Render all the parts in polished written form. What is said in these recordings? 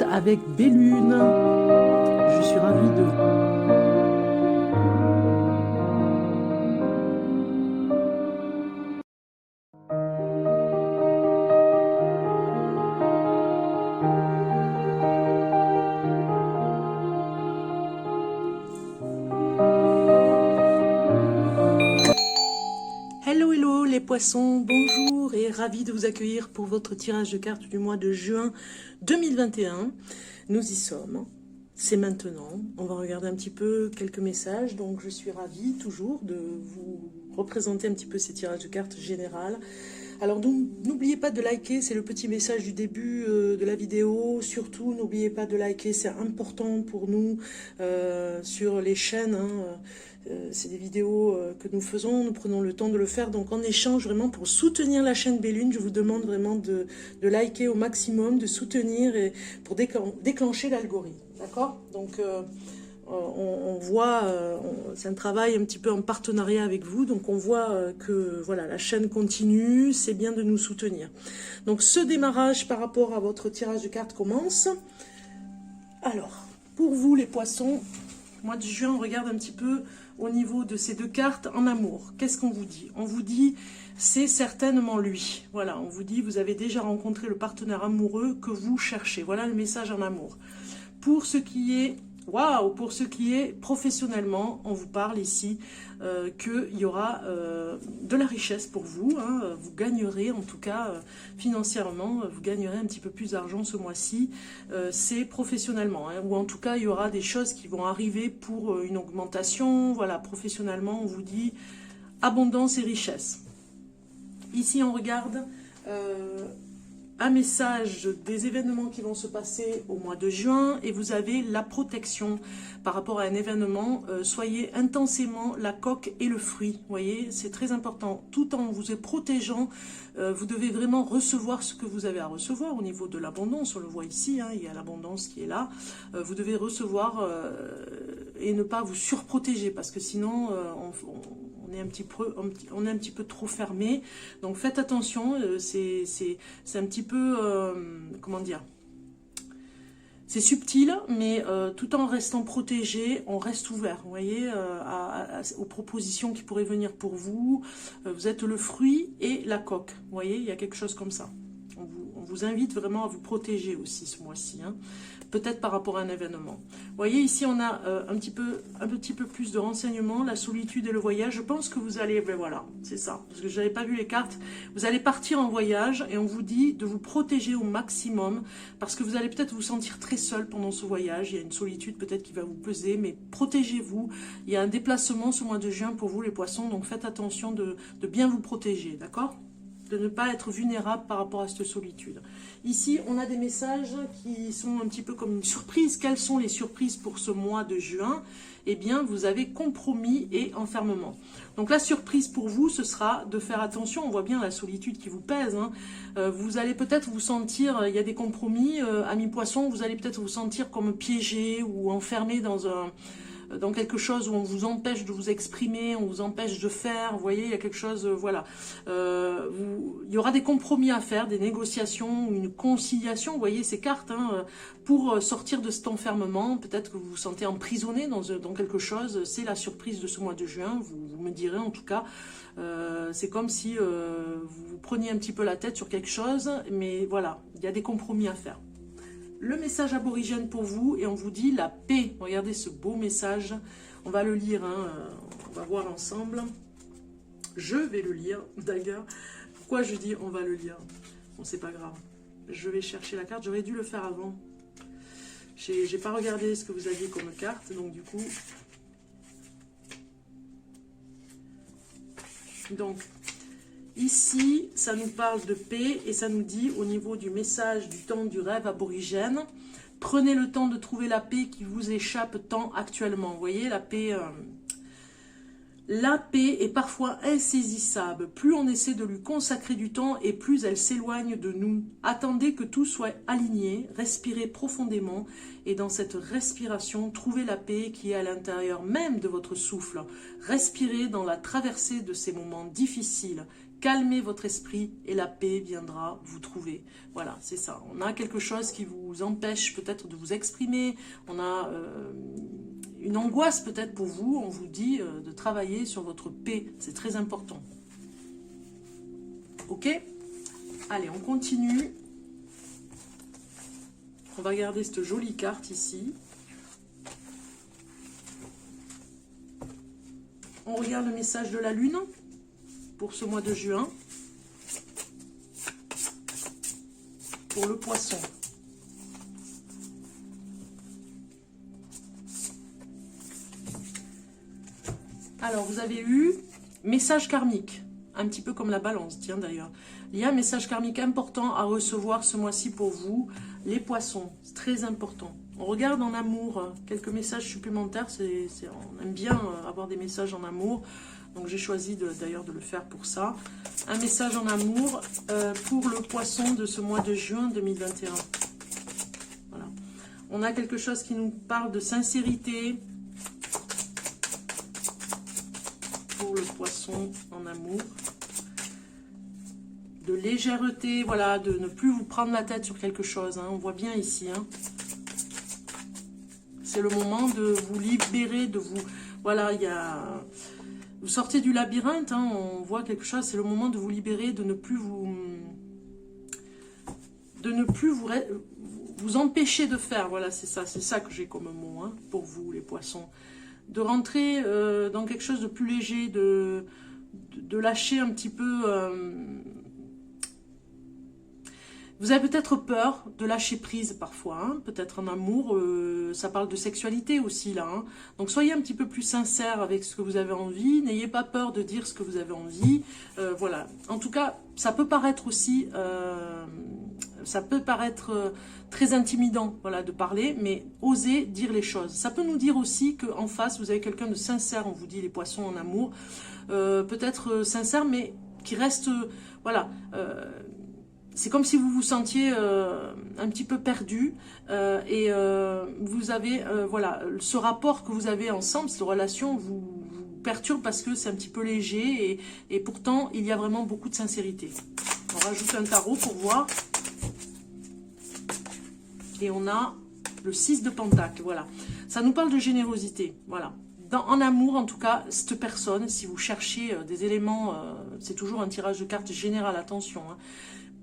êtes avec Bellune. Je suis ravie de... Hello, hello les poissons, bonjour et ravi de vous accueillir pour votre tirage de cartes du mois de juin 2021. Nous y sommes, c'est maintenant. On va regarder un petit peu quelques messages. Donc je suis ravie toujours de vous représenter un petit peu ces tirages de cartes générales. Alors n'oubliez pas de liker, c'est le petit message du début de la vidéo. Surtout n'oubliez pas de liker, c'est important pour nous sur les chaînes. C'est des vidéos que nous faisons, nous prenons le temps de le faire. Donc en échange vraiment pour soutenir la chaîne Bellune, je vous demande vraiment de liker au maximum, de soutenir et pour déclencher l'algorithme. D'accord? Donc on voit, c'est un travail un petit peu en partenariat avec vous, donc on voit que voilà, la chaîne continue, c'est bien de nous soutenir. Donc ce démarrage par rapport à votre tirage de cartes commence. Alors, pour vous les poissons, mois de juin, on regarde un petit peu au niveau de ces deux cartes en amour. Qu'est-ce qu'on vous dit? On vous dit, c'est certainement lui. Voilà, on vous dit, vous avez déjà rencontré le partenaire amoureux que vous cherchez. Voilà le message en amour. Pour ce qui est... Waouh, pour ce qui est professionnellement, on vous parle ici qu'il y aura de la richesse pour vous. Vous gagnerez, en tout cas financièrement, vous gagnerez un petit peu plus d'argent ce mois-ci. C'est professionnellement, ou en tout cas, il y aura des choses qui vont arriver pour une augmentation. Voilà, professionnellement, on vous dit abondance et richesse. Ici, on regarde... un message des événements qui vont se passer au mois de juin et vous avez la protection par rapport à un événement. Soyez intensément la coque et le fruit. Vous voyez, c'est très important. Tout en vous protégeant, vous devez vraiment recevoir ce que vous avez à recevoir au niveau de l'abondance. On le voit ici, il y a l'abondance qui est là. Vous devez recevoir et ne pas vous surprotéger parce que sinon on est un petit peu trop fermé. Donc faites attention, c'est un petit peu, comment dire, c'est subtil, mais tout en restant protégé, on reste ouvert, vous voyez, aux propositions qui pourraient venir pour vous. Vous êtes le fruit et la coque, vous voyez, il y a quelque chose comme ça. On vous invite vraiment à vous protéger aussi ce mois-ci, peut-être par rapport à un événement. Vous voyez, ici, on a un petit peu plus de renseignements, la solitude et le voyage. Je pense que vous allez, ben voilà, c'est ça, parce que je n'avais pas vu les cartes. Vous allez partir en voyage et on vous dit de vous protéger au maximum, parce que vous allez peut-être vous sentir très seul pendant ce voyage. Il y a une solitude peut-être qui va vous peser, mais protégez-vous. Il y a un déplacement ce mois de juin pour vous, les poissons, donc faites attention de bien vous protéger, d'accord ? De ne pas être vulnérable par rapport à cette solitude. Ici, on a des messages qui sont un petit peu comme une surprise. Quelles sont les surprises pour ce mois de juin? Eh bien, vous avez compromis et enfermement. Donc la surprise pour vous, ce sera de faire attention. On voit bien la solitude qui vous pèse. Vous allez peut-être vous sentir, il y a des compromis, amis poissons, vous allez peut-être vous sentir comme piégé ou enfermé dans quelque chose où on vous empêche de vous exprimer, on vous empêche de faire, vous voyez, il y a quelque chose, voilà. Il y aura des compromis à faire, des négociations, une conciliation, vous voyez ces cartes, pour sortir de cet enfermement. Peut-être que vous vous sentez emprisonné dans quelque chose, c'est la surprise de ce mois de juin, vous me direz en tout cas. C'est comme si vous preniez un petit peu la tête sur quelque chose, mais voilà, il y a des compromis à faire. Le message aborigène pour vous, et on vous dit la paix. Regardez ce beau message. On va le lire, on va voir ensemble. Je vais le lire, d'ailleurs. Pourquoi je dis on va le lire? Bon, c'est pas grave. Je vais chercher la carte. J'aurais dû le faire avant. J'ai pas regardé ce que vous aviez comme carte, donc du coup... Donc... Ici, ça nous parle de paix et ça nous dit au niveau du message du temps du rêve aborigène, prenez le temps de trouver la paix qui vous échappe tant actuellement. Vous voyez, la paix est parfois insaisissable. Plus on essaie de lui consacrer du temps et plus elle s'éloigne de nous. Attendez que tout soit aligné, respirez profondément et dans cette respiration, trouvez la paix qui est à l'intérieur même de votre souffle. Respirez dans la traversée de ces moments difficiles. calmez votre esprit et la paix viendra vous trouver. Voilà, c'est ça. On a quelque chose qui vous empêche peut-être de vous exprimer. On a une angoisse peut-être pour vous. On vous dit de travailler sur votre paix. C'est très important. Ok? Allez, on continue. On va regarder cette jolie carte ici. On regarde le message de la Lune pour ce mois de juin. Pour le Poisson. Alors, vous avez eu message karmique. Un petit peu comme la Balance, tiens d'ailleurs. Il y a un message karmique important à recevoir ce mois-ci pour vous, les Poissons. C'est très important. On regarde en amour quelques messages supplémentaires. On aime bien avoir des messages en amour. Donc j'ai choisi d'ailleurs de le faire pour ça. Un message en amour pour le Poisson de ce mois de juin 2021. Voilà. On a quelque chose qui nous parle de sincérité. Pour le Poisson en amour. De légèreté, voilà, de ne plus vous prendre la tête sur quelque chose. Hein, on voit bien ici. Hein. C'est le moment de vous libérer, de vous... Voilà, il y a... Vous sortez du labyrinthe, hein, on voit quelque chose, c'est le moment de vous libérer, de ne plus vous... vous empêcher de faire. Voilà, c'est ça que j'ai comme mot, hein, pour vous, les Poissons. De rentrer dans quelque chose de plus léger, de lâcher un petit peu... Vous avez peut-être peur de lâcher prise parfois, hein, peut-être en amour, ça parle de sexualité aussi là. Hein. Donc soyez un petit peu plus sincère avec ce que vous avez envie, n'ayez pas peur de dire ce que vous avez envie. Voilà. En tout cas, ça peut paraître aussi, très intimidant, voilà, de parler, mais osez dire les choses. Ça peut nous dire aussi qu'en face, vous avez quelqu'un de sincère, on vous dit les Poissons en amour, peut-être sincère, mais qui reste, voilà... c'est comme si vous vous sentiez un petit peu perdu et vous avez, voilà, ce rapport que vous avez ensemble, cette relation vous perturbe parce que c'est un petit peu léger et pourtant il y a vraiment beaucoup de sincérité. On rajoute un tarot pour voir. Et on a le 6 de Pentacle, voilà. Ça nous parle de générosité, voilà. En amour, en tout cas, cette personne, si vous cherchez des éléments, c'est toujours un tirage de cartes général, attention, hein.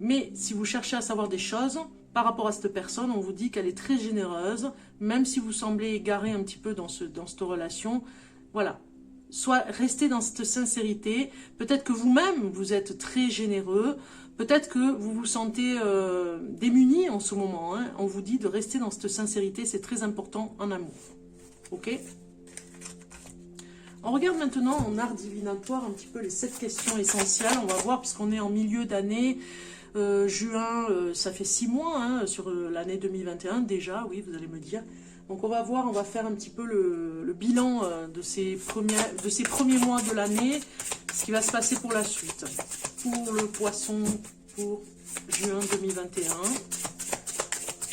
Mais si vous cherchez à savoir des choses, par rapport à cette personne, on vous dit qu'elle est très généreuse, même si vous semblez égaré un petit peu dans cette relation, voilà. Soit restez dans cette sincérité, peut-être que vous-même, vous êtes très généreux, peut-être que vous vous sentez démuni en ce moment, hein. On vous dit de rester dans cette sincérité, c'est très important en amour. Ok ? On regarde maintenant en art divinatoire un petit peu les 7 questions essentielles. On va voir, puisqu'on est en milieu d'année, juin, ça fait 6 mois hein, sur l'année 2021 déjà, oui, vous allez me dire. Donc on va voir, on va faire un petit peu le bilan de ces premiers mois de l'année, ce qui va se passer pour la suite. Pour le Poisson, pour juin 2021.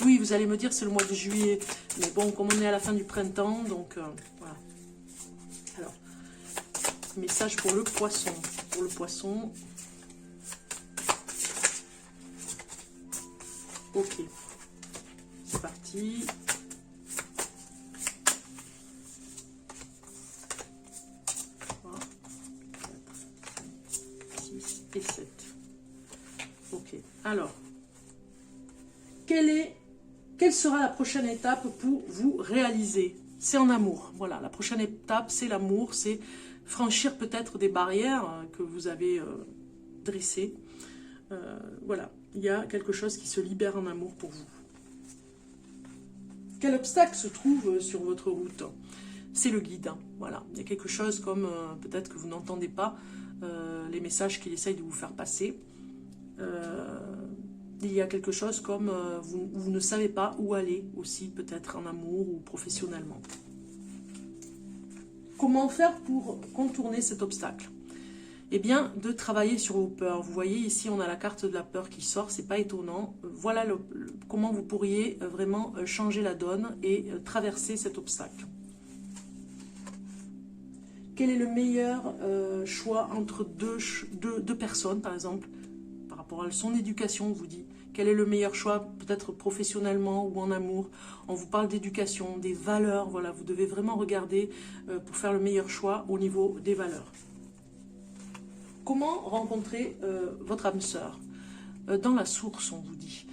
Oui, vous allez me dire, c'est le mois de juillet. Mais bon, comme on est à la fin du printemps, donc voilà. Alors, message pour le Poisson. Pour le Poisson. Ok. C'est parti. Et 7. Ok. Alors, quelle sera la prochaine étape pour vous réaliser? C'est en amour. Voilà, la prochaine étape, c'est l'amour. C'est franchir peut-être des barrières que vous avez dressées. Voilà, il y a quelque chose qui se libère en amour pour vous. Quel obstacle se trouve sur votre route? C'est le guide. Hein. Voilà, il y a quelque chose comme peut-être que vous n'entendez pas les messages qu'il essaye de vous faire passer. Il y a quelque chose comme vous ne savez pas où aller aussi, peut-être en amour ou professionnellement. Comment faire pour contourner cet obstacle? Eh bien, de travailler sur vos peurs. Vous voyez ici, on a la carte de la peur qui sort, c'est pas étonnant. Voilà comment vous pourriez vraiment changer la donne et traverser cet obstacle. Quel est le meilleur choix entre deux personnes, par exemple, par rapport à son éducation, on vous dit. Quel est le meilleur choix, peut-être professionnellement ou en amour? On vous parle d'éducation, des valeurs, voilà, vous devez vraiment regarder pour faire le meilleur choix au niveau des valeurs. Comment rencontrer votre âme sœur? Dans la source, on vous dit.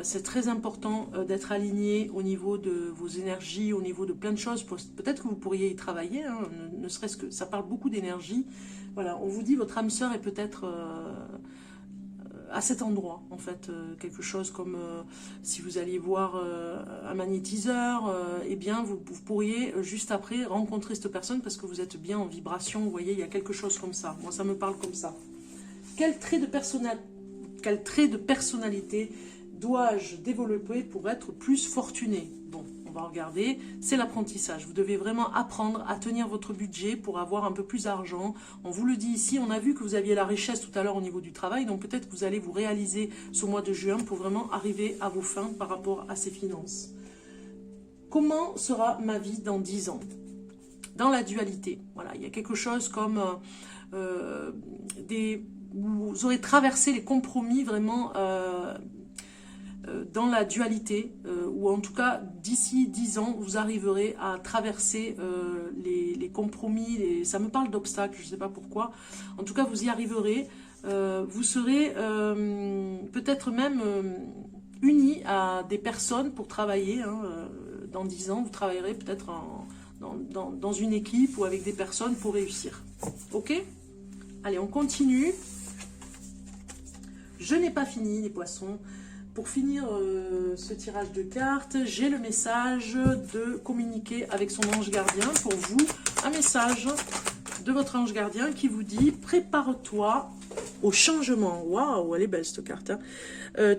C'est très important d'être aligné au niveau de vos énergies, au niveau de plein de choses. Peut-être que vous pourriez y travailler, hein, ne serait-ce que ça parle beaucoup d'énergie. Voilà, on vous dit votre âme sœur est peut-être à cet endroit, en fait, quelque chose comme si vous alliez voir un magnétiseur, eh bien vous pourriez juste après rencontrer cette personne parce que vous êtes bien en vibration, vous voyez, il y a quelque chose comme ça. Moi, ça me parle comme ça. Quel trait de personnalité dois-je développer pour être plus fortuné? Bon, on va regarder, c'est l'apprentissage. Vous devez vraiment apprendre à tenir votre budget pour avoir un peu plus d'argent. On vous le dit ici, on a vu que vous aviez la richesse tout à l'heure au niveau du travail, donc peut-être que vous allez vous réaliser ce mois de juin pour vraiment arriver à vos fins par rapport à ces finances. Comment sera ma vie dans 10 ans? Dans la dualité, voilà, il y a quelque chose comme vous aurez traversé les compromis vraiment dans la dualité, ou en tout cas d'ici 10 ans, vous arriverez à traverser les compromis, ça me parle d'obstacles, je ne sais pas pourquoi, en tout cas vous y arriverez, vous serez peut-être même unis à des personnes pour travailler, hein, dans 10 ans, vous travaillerez peut-être dans une équipe ou avec des personnes pour réussir. Ok? Allez, on continue. Je n'ai pas fini les poissons. Pour finir ce tirage de cartes, j'ai le message de communiquer avec son ange gardien. Pour vous, un message de votre ange gardien qui vous dit « Prépare-toi au changement ». Waouh, elle est belle cette carte, hein.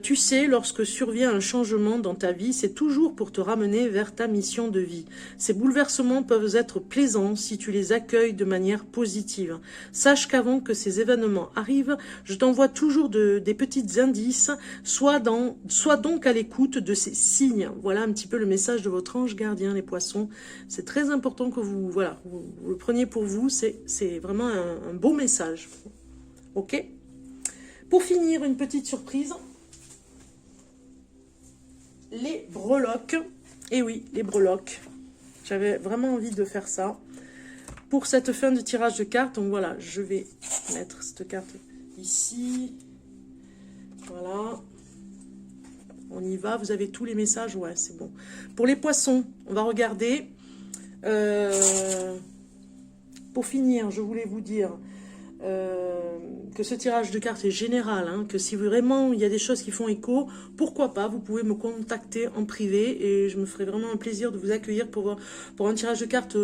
Tu sais, lorsque survient un changement dans ta vie, c'est toujours pour te ramener vers ta mission de vie. Ces bouleversements peuvent être plaisants si tu les accueilles de manière positive. Sache qu'avant que ces événements arrivent, je t'envoie toujours des petits indices, sois donc à l'écoute de ces signes. Voilà un petit peu le message de votre ange gardien, les poissons. C'est très important que vous le preniez pour vous, c'est vraiment un beau message. Ok? Pour finir, une petite surprise. Les breloques. Et oui, les breloques. J'avais vraiment envie de faire ça. Pour cette fin de tirage de cartes, donc voilà, je vais mettre cette carte ici. Voilà. On y va, vous avez tous les messages, ouais, c'est bon. Pour les poissons, on va regarder. Pour finir, je voulais vous dire que ce tirage de cartes est général, hein, que si vraiment il y a des choses qui font écho, pourquoi pas, vous pouvez me contacter en privé et je me ferai vraiment un plaisir de vous accueillir pour un tirage de cartes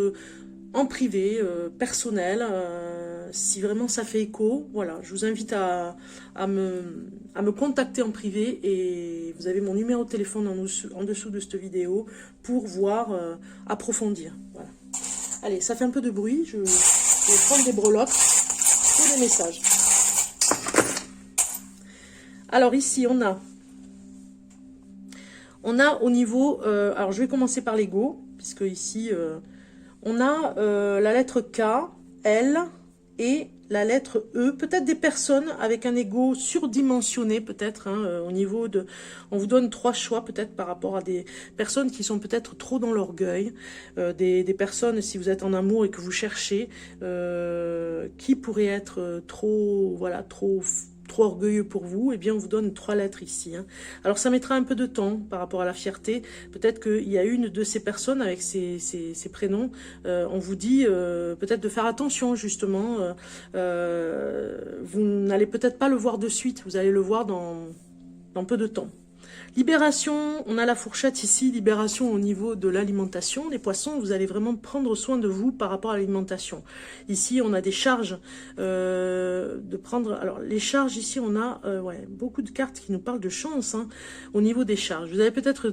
en privé, personnel, si vraiment ça fait écho. Voilà, je vous invite à me contacter en privé et vous avez mon numéro de téléphone en dessous de cette vidéo pour voir, approfondir. Voilà. Allez, ça fait un peu de bruit, je vais prendre des breloques pour les messages. Alors ici, on a au niveau, alors je vais commencer par l'ego, puisque ici, on a la lettre K, L et la lettre E. Peut-être des personnes avec un ego surdimensionné, peut-être, hein, au niveau de... On vous donne 3 choix, peut-être, par rapport à des personnes qui sont peut-être trop dans l'orgueil, des personnes, si vous êtes en amour et que vous cherchez, qui pourraient être trop, voilà, trop orgueilleux pour vous, eh bien on vous donne 3 lettres ici, hein. Alors ça mettra un peu de temps par rapport à la fierté, peut-être qu'il y a une de ces personnes avec ces prénoms, on vous dit peut-être de faire attention justement, vous n'allez peut-être pas le voir de suite, vous allez le voir dans peu de temps. Libération, on a la fourchette ici, libération au niveau de l'alimentation. Les poissons, vous allez vraiment prendre soin de vous par rapport à l'alimentation. Ici, on a des charges de prendre... Alors, les charges, ici, on a ouais, beaucoup de cartes qui nous parlent de chance, hein, au niveau des charges. Vous allez peut-être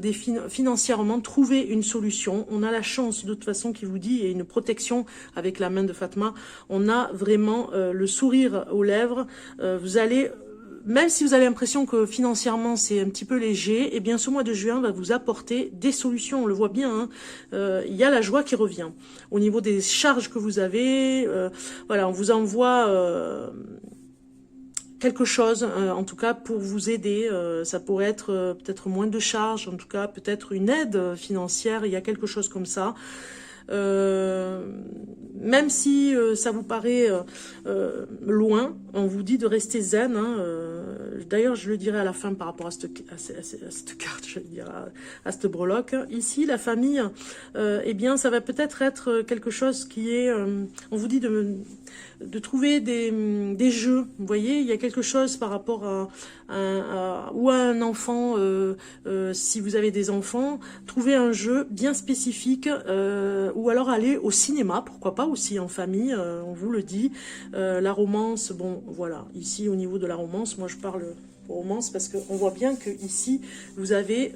financièrement trouver une solution. On a la chance, de toute façon, qui vous dit, et une protection avec la main de Fatma. On a vraiment le sourire aux lèvres. Vous allez... même si vous avez l'impression que financièrement c'est un petit peu léger, eh bien ce mois de juin va vous apporter des solutions, on le voit bien, hein. Il y a la joie qui revient. Au niveau des charges que vous avez, voilà, on vous envoie quelque chose, en tout cas pour vous aider. Ça pourrait être peut-être moins de charges, en tout cas peut-être une aide financière, il y a quelque chose comme ça. Même si ça vous paraît loin, on vous dit de rester zen, hein. D'ailleurs, je le dirai à la fin par rapport à cette carte, je vais dire, à cette breloque. Ici, la famille, eh bien, ça va peut-être être quelque chose qui est... on vous dit de trouver des jeux. Vous voyez, il y a quelque chose par rapport ou à un enfant, si vous avez des enfants, trouver un jeu bien spécifique, ou alors aller au cinéma, pourquoi pas aussi en famille, on vous le dit. La romance, bon voilà, ici au niveau de la romance, moi je parle romance parce qu'on voit bien que ici vous avez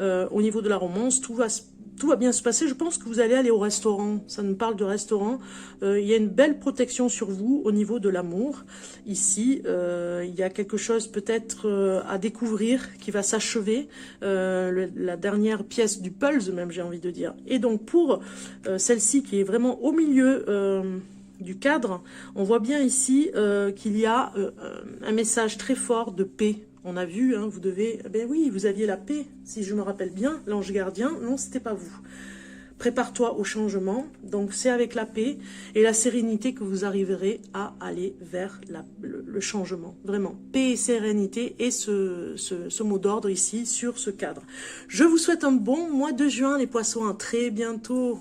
au niveau de la romance, tout va bien se passer. Je pense que vous allez aller au restaurant. Ça nous parle de restaurant. Il y a une belle protection sur vous au niveau de l'amour. Ici, il y a quelque chose peut-être à découvrir qui va s'achever. La dernière pièce du puzzle, même j'ai envie de dire. Et donc pour celle-ci qui est vraiment au milieu du cadre, on voit bien ici qu'il y a un message très fort de paix. On a vu, hein, vous devez... Ben oui, vous aviez la paix, si je me rappelle bien. L'ange gardien, non, c'était pas vous. Prépare-toi au changement. Donc, c'est avec la paix et la sérénité que vous arriverez à aller vers le changement. Vraiment, paix et sérénité et ce mot d'ordre ici sur ce cadre. Je vous souhaite un bon mois de juin, les poissons. À très bientôt.